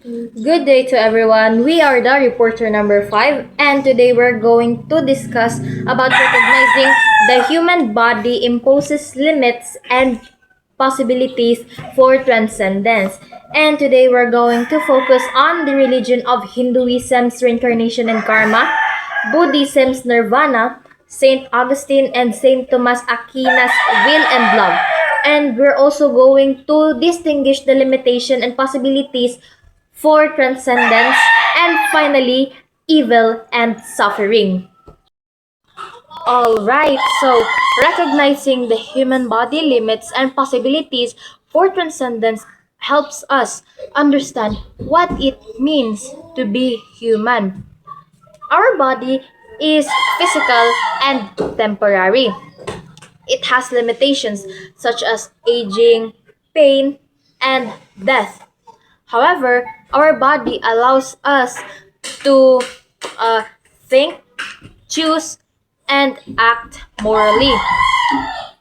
Good day to everyone. We are the reporter number 5 and today we're going to discuss about recognizing the human body imposes limits and possibilities for transcendence. And today we're going to focus on the religion of Hinduism's reincarnation and karma, Buddhism's nirvana, Saint Augustine and Saint Thomas Aquina's will and love. And we're also going to distinguish the limitation and possibilities for transcendence, and finally, evil and suffering. Alright, so recognizing the human body limits and possibilities for transcendence helps us understand what it means to be human. Our body is physical and temporary. It has limitations such as aging, pain, and death. However, our body allows us to think, choose, and act morally.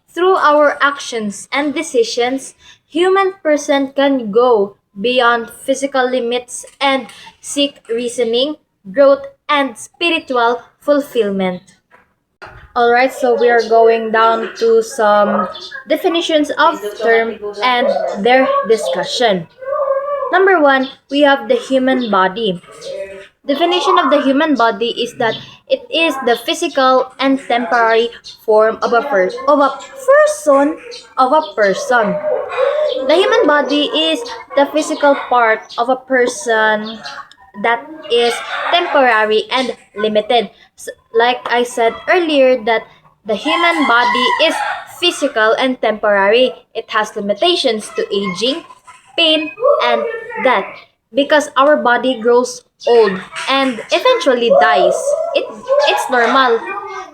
Through our actions and decisions, human person can go beyond physical limits and seek reasoning, growth, and spiritual fulfillment. Alright, so we are going down to some definitions of term and their discussion. Number 1, we have the human body. Definition of the human body is that it is the physical and temporary form of a person. The human body is the physical part of a person that is temporary and limited. Like I said earlier, that the human body is physical and temporary. It has limitations to aging, pain, and death because our body grows old and eventually dies. It's normal.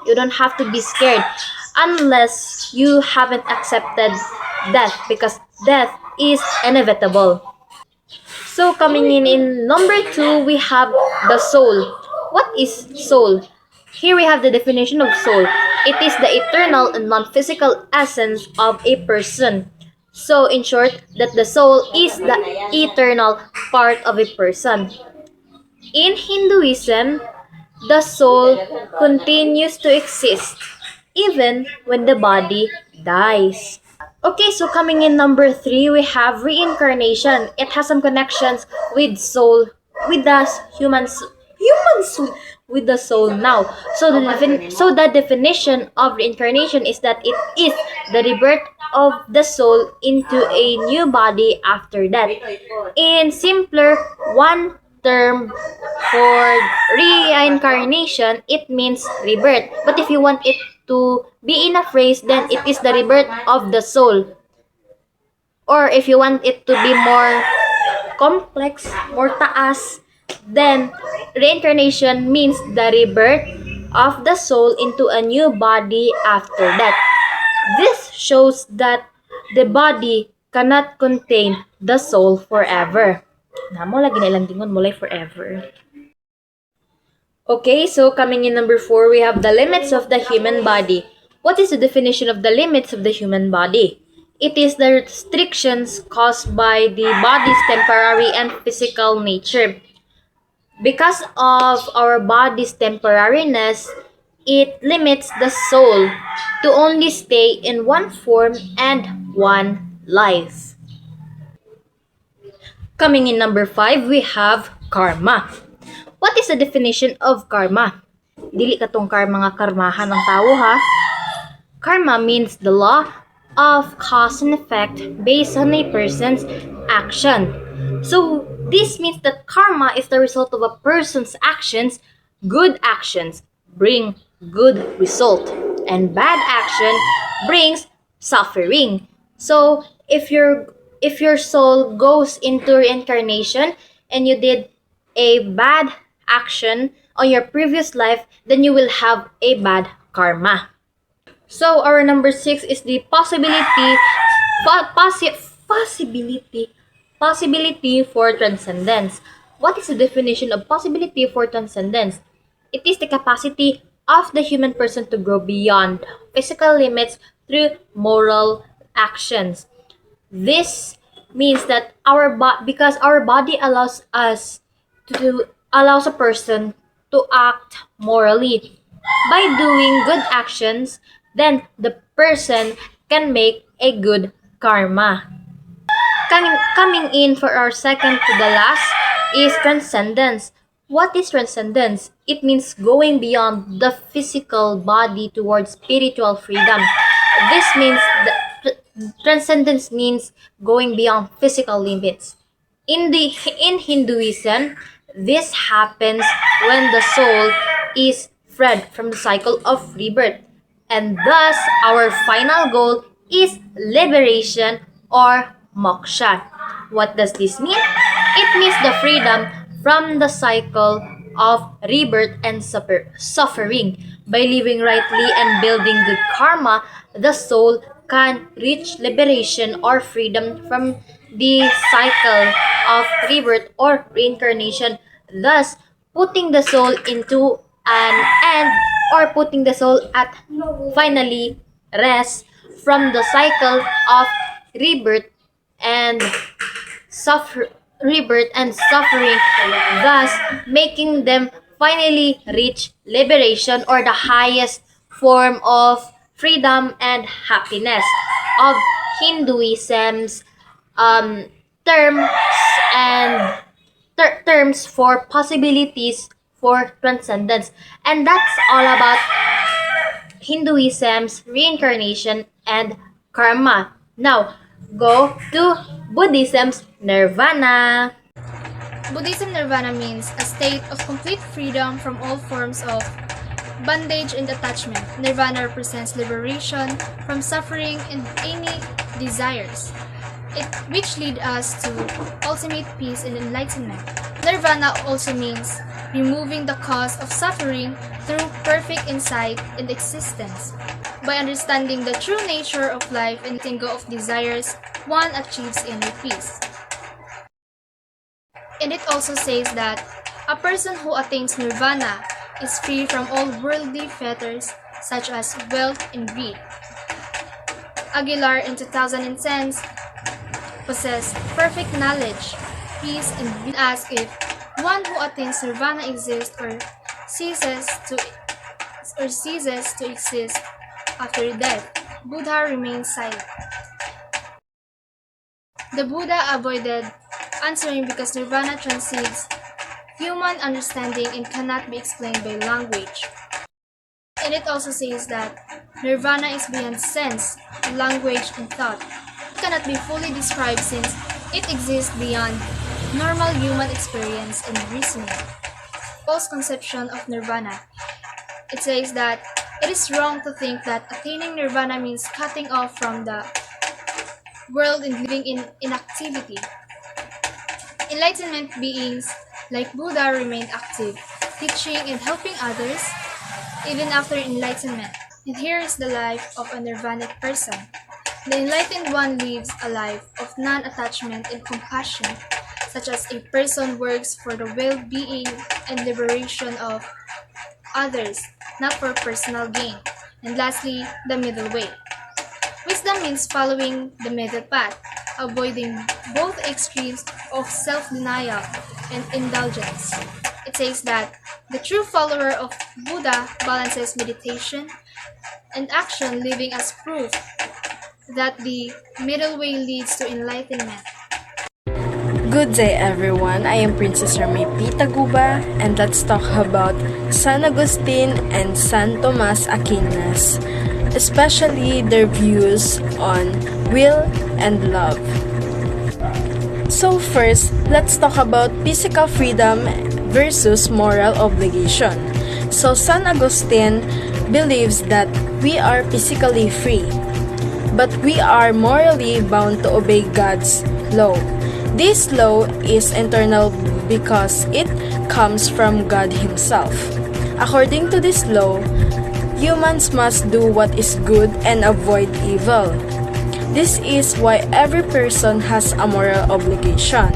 You don't have to be scared unless you haven't accepted death because death is inevitable. So coming in number 2, we have the soul. What is soul? Here we have the definition of soul. It is the eternal and non-physical essence of a person. So in short, that the soul is the eternal part of a person. In Hinduism, the soul continues to exist even when the body dies. Okay, so coming in number 3, we have reincarnation. It has some connections with soul, with us human soul, with the soul now. So the definition of reincarnation is that it is the rebirth of the soul into a new body after death. In simpler one term for reincarnation, it means rebirth. But if you want it to be in a phrase, then it is the rebirth of the soul. Or if you want it to be more complex, more taas, then reincarnation means the rebirth of the soul into a new body after death. This shows that the body cannot contain the soul forever. Namo lagi na ilang dingon mulay forever. Okay, so coming in number 4, we have the limits of the human body. What is the definition of the limits of the human body? It is the restrictions caused by the body's temporary and physical nature. Because of our body's temporariness, it limits the soul to only stay in one form and one life. Coming in number 5, we have karma. What is the definition of karma? Dili katong karma nga karmahan ng tao ha. Karma means the law of cause and effect based on a person's action. So this means that karma is the result of a person's actions. Good actions bring good result and bad action brings suffering. So if your soul goes into reincarnation and you did a bad action on your previous life, then you will have a bad karma. So our number 6 is the possibility for transcendence. What is the definition of possibility for transcendence? It is the capacity of the human person to grow beyond physical limits through moral actions. This means that because our body allows a person to act morally by doing good actions, then the person can make a good karma. Coming in for our second to the last is transcendence. What is transcendence? It means going beyond the physical body towards spiritual freedom. This means transcendence means going beyond physical limits. In Hinduism, this happens when the soul is freed from the cycle of rebirth, and thus our final goal is liberation or moksha. What does this mean? It means the freedom from the cycle of rebirth and suffering. By living rightly and building good karma, the soul can reach liberation or freedom from the cycle of rebirth or reincarnation, thus putting the soul into an end, or putting the soul at finally rest from the cycle of rebirth and suffering, thus making them finally reach liberation or the highest form of freedom and happiness of Hinduism's um, terms and terms for possibilities for transcendence. And that's all about Hinduism's reincarnation and karma. Now, go to Buddhism's nirvana. Buddhism nirvana means a state of complete freedom from all forms of bondage and attachment. Nirvana represents liberation from suffering and any desires, which lead us to ultimate peace and enlightenment. Nirvana also means removing the cause of suffering through perfect insight and existence. By understanding the true nature of life and letting go of desires, one achieves inner peace. And it also says that a person who attains nirvana is free from all worldly fetters such as wealth and greed. Aguilar in 2010 possessed perfect knowledge, peace, and asked if one who attains nirvana exists or ceases to exist after death. Buddha remained silent. The Buddha avoided answering because nirvana transcends human understanding and cannot be explained by language. And it also says that nirvana is beyond sense, language, and thought. It cannot be fully described since it exists beyond normal human experience and reasoning. False conception of nirvana. It says that it is wrong to think that attaining nirvana means cutting off from the world and living in inactivity. Enlightenment beings like Buddha remained active, teaching and helping others even after enlightenment. And here is the life of a nirvanic person. The enlightened one lives a life of non-attachment and compassion, such as a person works for the well-being and liberation of others, not for personal gain. And lastly, the middle way. Wisdom means following the middle path, avoiding both extremes of self-denial and indulgence. It says that the true follower of Buddha balances meditation and action, living as proof that the middle way leads to enlightenment. Good day everyone, I am Princess Rami Taguba and let's talk about San Agustin and San Tomas Aquinas, especially their views on will and love. So first, let's talk about physical freedom versus moral obligation. So San Agustin believes that we are physically free, but we are morally bound to obey God's law. This law is internal because it comes from God Himself. According to this law, humans must do what is good and avoid evil. This is why every person has a moral obligation.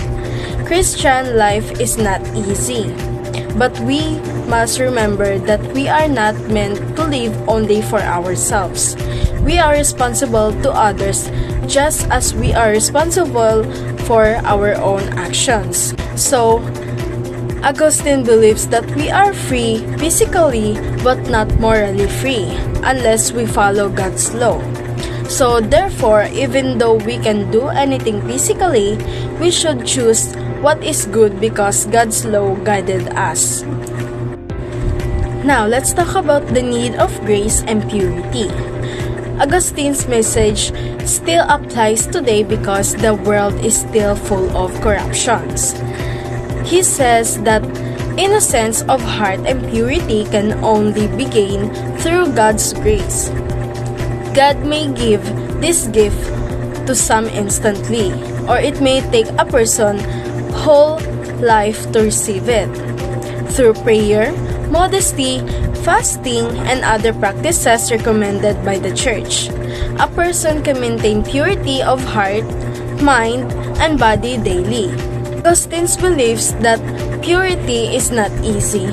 Christian life is not easy, but we must remember that we are not meant to live only for ourselves. We are responsible to others just as we are responsible for our own actions. So, Augustine believes that we are free physically but not morally free unless we follow God's law. So therefore, even though we can do anything physically, we should choose what is good because God's law guided us. Now, let's talk about the need of grace and purity. Augustine's message still applies today because the world is still full of corruptions. He says that innocence of heart and purity can only be gained through God's grace. God may give this gift to some instantly, or it may take a person whole life to receive it. Through prayer, modesty, fasting, and other practices recommended by the Church, a person can maintain purity of heart, mind, and body daily. Augustine believes that purity is not easy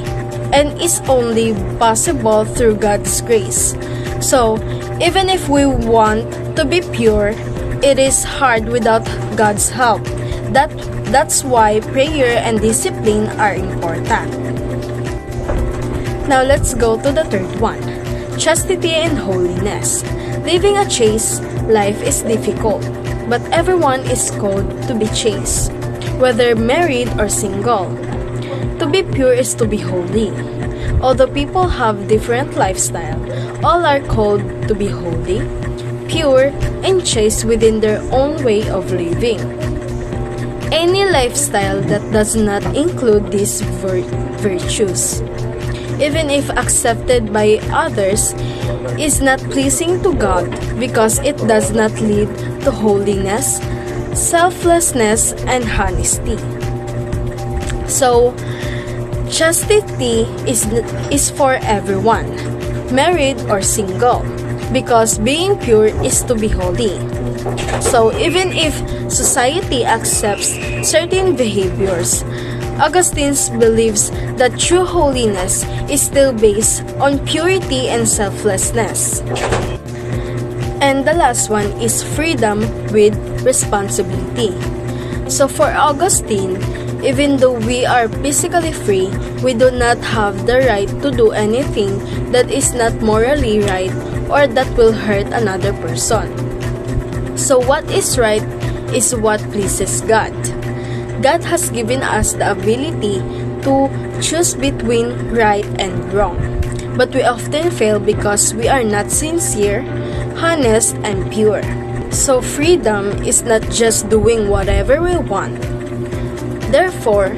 and is only possible through God's grace. So, even if we want to be pure, it is hard without God's help. That's why prayer and discipline are important. Now let's go to the third one. Chastity and holiness. Living a chaste life is difficult, but everyone is called to be chaste, whether married or single. To be pure is to be holy. Although people have different lifestyle, all are called to be holy, pure, and chaste within their own way of living. Any lifestyle that does not include these virtues, even if accepted by others, is not pleasing to God because it does not lead to holiness, selflessness, and honesty. So, chastity is for everyone, married or single, because being pure is to be holy. So, even if society accepts certain behaviors, Augustine believes that true holiness is still based on purity and selflessness. And the last one is freedom with responsibility. So for Augustine, even though we are physically free, we do not have the right to do anything that is not morally right or that will hurt another person. So what is right is what pleases God. God has given us the ability to choose between right and wrong. But we often fail because we are not sincere, honest, and pure. So freedom is not just doing whatever we want. Therefore,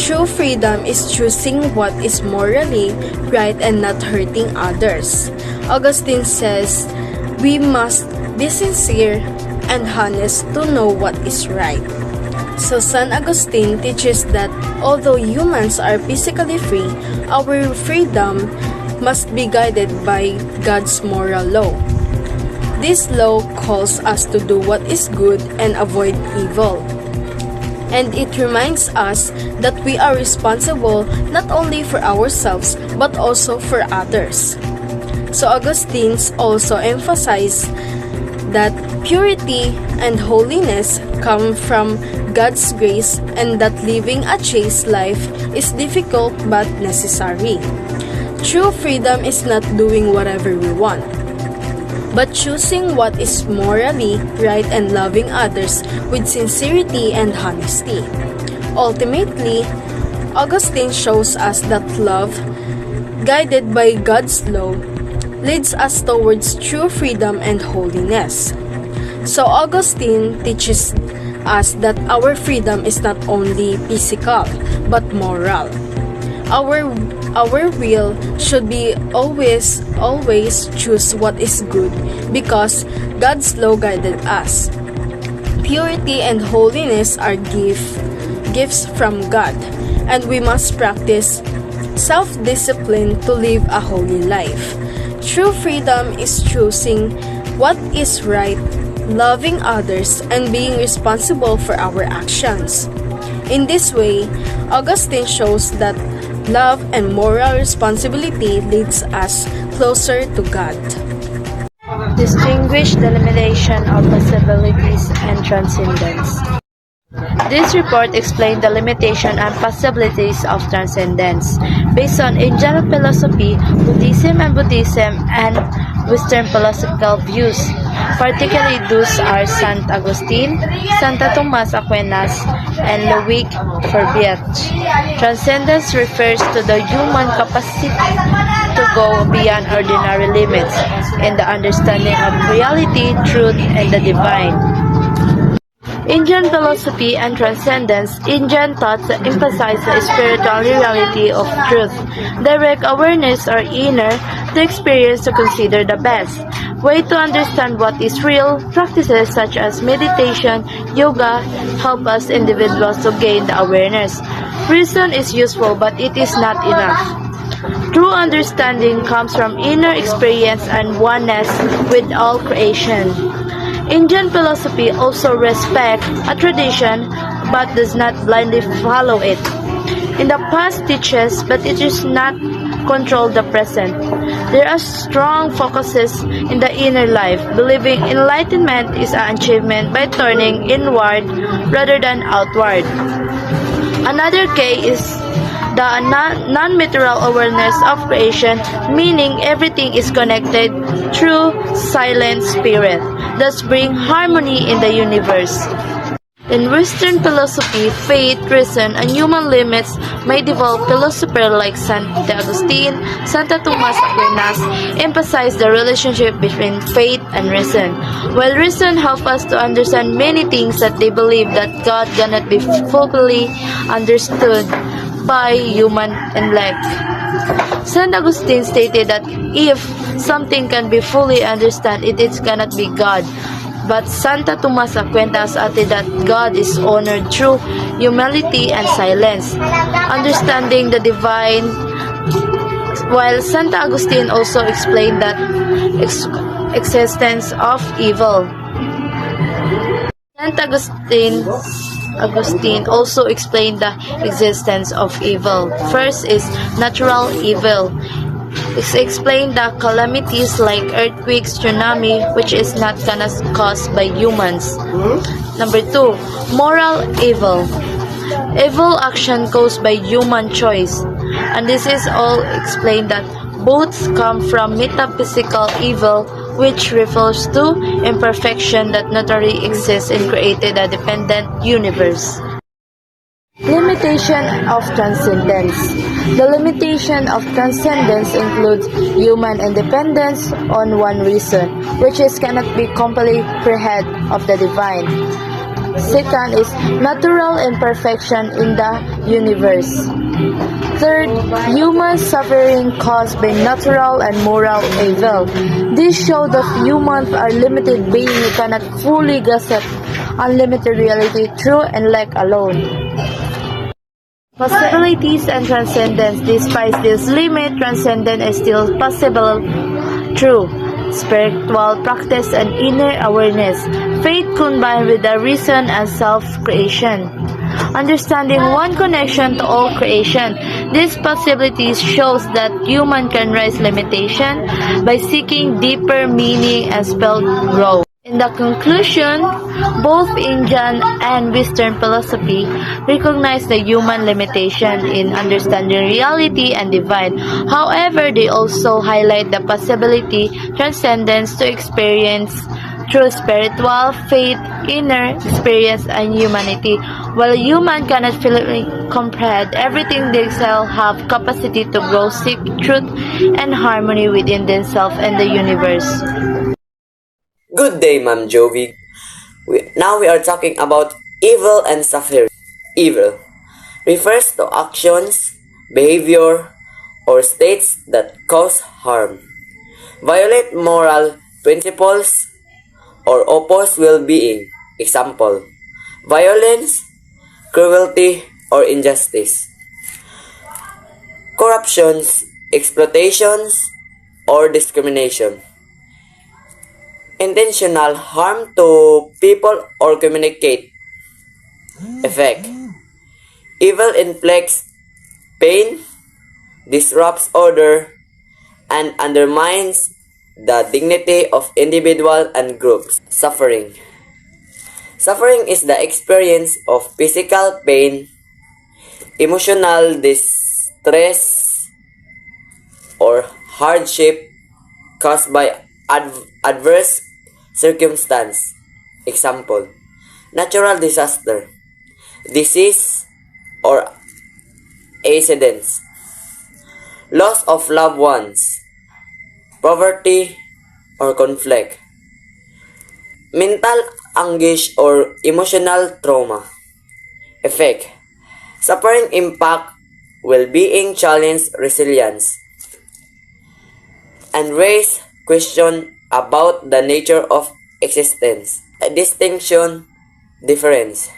true freedom is choosing what is morally right and not hurting others. Augustine says we must be sincere and honest to know what is right. So San Agustin teaches that although humans are physically free, our freedom must be guided by God's moral law. This law calls us to do what is good and avoid evil. And it reminds us that we are responsible not only for ourselves but also for others. So Augustine also emphasized that purity and holiness come from God's grace and that living a chaste life is difficult but necessary. True freedom is not doing whatever we want, but choosing what is morally right and loving others with sincerity and honesty. Ultimately, Augustine shows us that love, guided by God's law, leads us towards true freedom and holiness. So Augustine teaches us that our freedom is not only physical but moral. Our will should be always choose what is good because God's law guided us. Purity and holiness are gifts from God, and we must practice self-discipline to live a holy life. True freedom is choosing what is right, loving others, and being responsible for our actions. In this way, Augustine shows that love and moral responsibility leads us closer to God. distinguish the limitation of possibilities and transcendence. This report explained the limitation and possibilities of transcendence. Based on Indian philosophy, Buddhism and Western philosophical views, particularly those are Saint Augustine, Santa Tomas Aquinas, and Louis Verbiet. Transcendence refers to the human capacity to go beyond ordinary limits in the understanding of reality, truth, and the divine. Indian philosophy and transcendence. Indian thoughts emphasize the spiritual reality of truth, direct awareness or inner to experience to consider the best way to understand what is real. Practices such as meditation, yoga help us individuals to gain the awareness. Reason is useful, but it is not enough. True understanding comes from inner experience and oneness with all creation. Indian philosophy also respects a tradition but does not blindly follow it. In the past teaches, but it does not control the present. There are strong focuses in the inner life, believing enlightenment is an achievement by turning inward rather than outward. Another key is the non-material awareness of creation, meaning everything is connected through silent spirit, thus bring harmony in the universe. In Western philosophy, faith, reason, and human limits may develop. Philosophers like Saint Augustine, Santa Tomas Aquinas emphasize the relationship between faith and reason. While reason helps us to understand many things that they believe that God cannot be fully understood by human intellect. Saint Augustine stated that if something can be fully understood, it cannot be God. But Santa Tomas Aquinas added that God is honored through humility and silence, understanding the divine, while Santa Augustine also explained that existence of evil. Saint Augustine also explained the existence of evil. First is natural evil. It explained the calamities like earthquakes, tsunami, which is not caused by humans. Number 2, moral evil. Evil action caused by human choice. And this is all explained that both come from metaphysical evil, which refers to imperfection that naturally exists in created a dependent universe. Limitation of transcendence. The limitation of transcendence includes human independence on one reason, which cannot be completely freehead of the divine. Second is natural imperfection in the universe. Third, human suffering caused by natural and moral evil. This shows that humans are limited beings who cannot fully grasp unlimited reality through intellect alone. Possibilities and transcendence. Despite this limit, transcendence is still possible through spiritual practice and inner awareness, faith combined with the reason and self-creation. Understanding one connection to all creation. These possibilities shows that human can rise limitation by seeking deeper meaning and spelled growth. In the conclusion, both Indian and Western philosophy recognize the human limitation in understanding reality and divine. However, they also highlight the possibility transcendence to experience through spiritual, faith, inner experience, and humanity. While human cannot fully comprehend everything, they shall have capacity to grow, seek truth and harmony within themselves and the universe. Good day, Ma'am Jovi. Now we are talking about evil and suffering. Evil refers to actions, behavior, or states that cause harm, violate moral principles, or oppose well-being. Example, violence, cruelty, or injustice. Corruptions, exploitations, or discrimination. Intentional harm to people or communicate. Effect. Evil inflicts pain, disrupts order, and undermines the dignity of individual and groups. Suffering. Suffering is the experience of physical pain, emotional distress, or hardship caused by adverse circumstance. Example, natural disaster, disease, or accidents, loss of loved ones, poverty, or conflict, mental anguish or emotional trauma. Effect. Suffering impact well-being, challenge resilience, and raise question about the nature of existence. A distinction difference.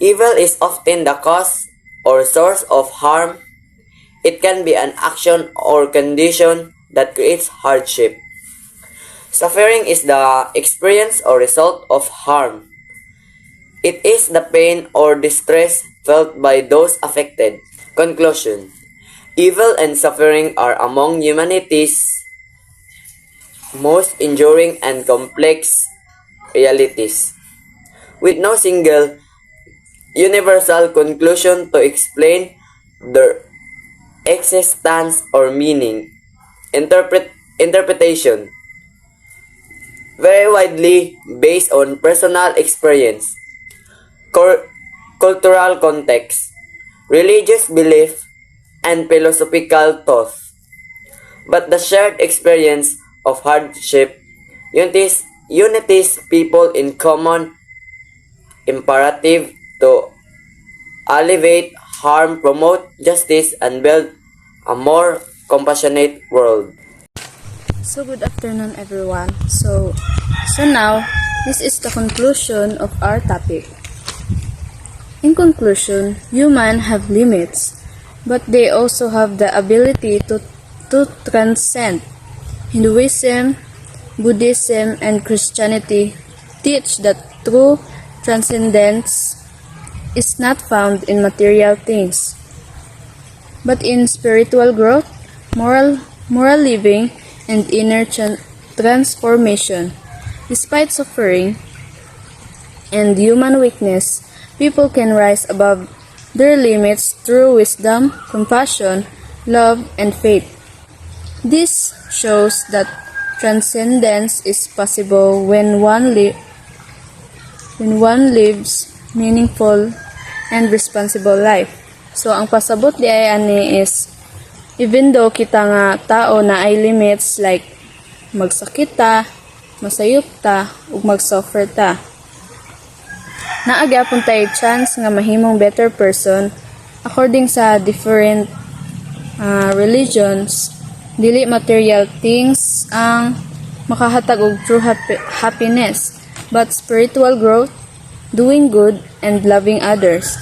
Evil is often the cause or source of harm. It can be an action or condition that creates hardship. Suffering is the experience or result of harm. It is the pain or distress felt by those affected. Conclusion. Evil and suffering are among humanity's most enduring and complex realities, with no single universal conclusion to explain their existence or meaning. Interpretation very widely based on personal experience, cultural context, religious belief, and philosophical thought. But the shared experience of hardship unites people in common imperative to alleviate harm, promote justice, and build a more compassionate world. So good afternoon everyone. So now, this is the conclusion of our topic. In conclusion, humans have limits, but they also have the ability to transcend. Hinduism, Buddhism, and Christianity teach that true transcendence is not found in material things, but in spiritual growth, moral living, and inner transformation. Despite suffering and human weakness, people can rise above their limits through wisdom, compassion, love, and faith. This shows that transcendence is possible when one lives meaningful and responsible life. So ang pasabot di ay ani is even though kita nga tao na ay limits like magsakit ta, masayop ta, ug mag-suffer ta. Naagyapon tayo chance nga mahimong better person according sa different religions. Dili material things ang makahatag og true happiness, but spiritual growth, doing good, and loving others.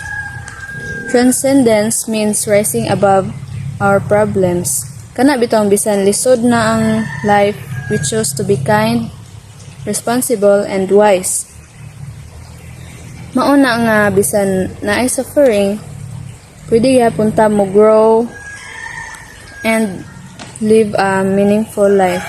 Transcendence means rising above our problems. Kana bitong bisan lisod na ang life, we choose to be kind, responsible, and wise. Mauna nga bisan na ay suffering, pwede gyapon ta mo grow and live a meaningful life.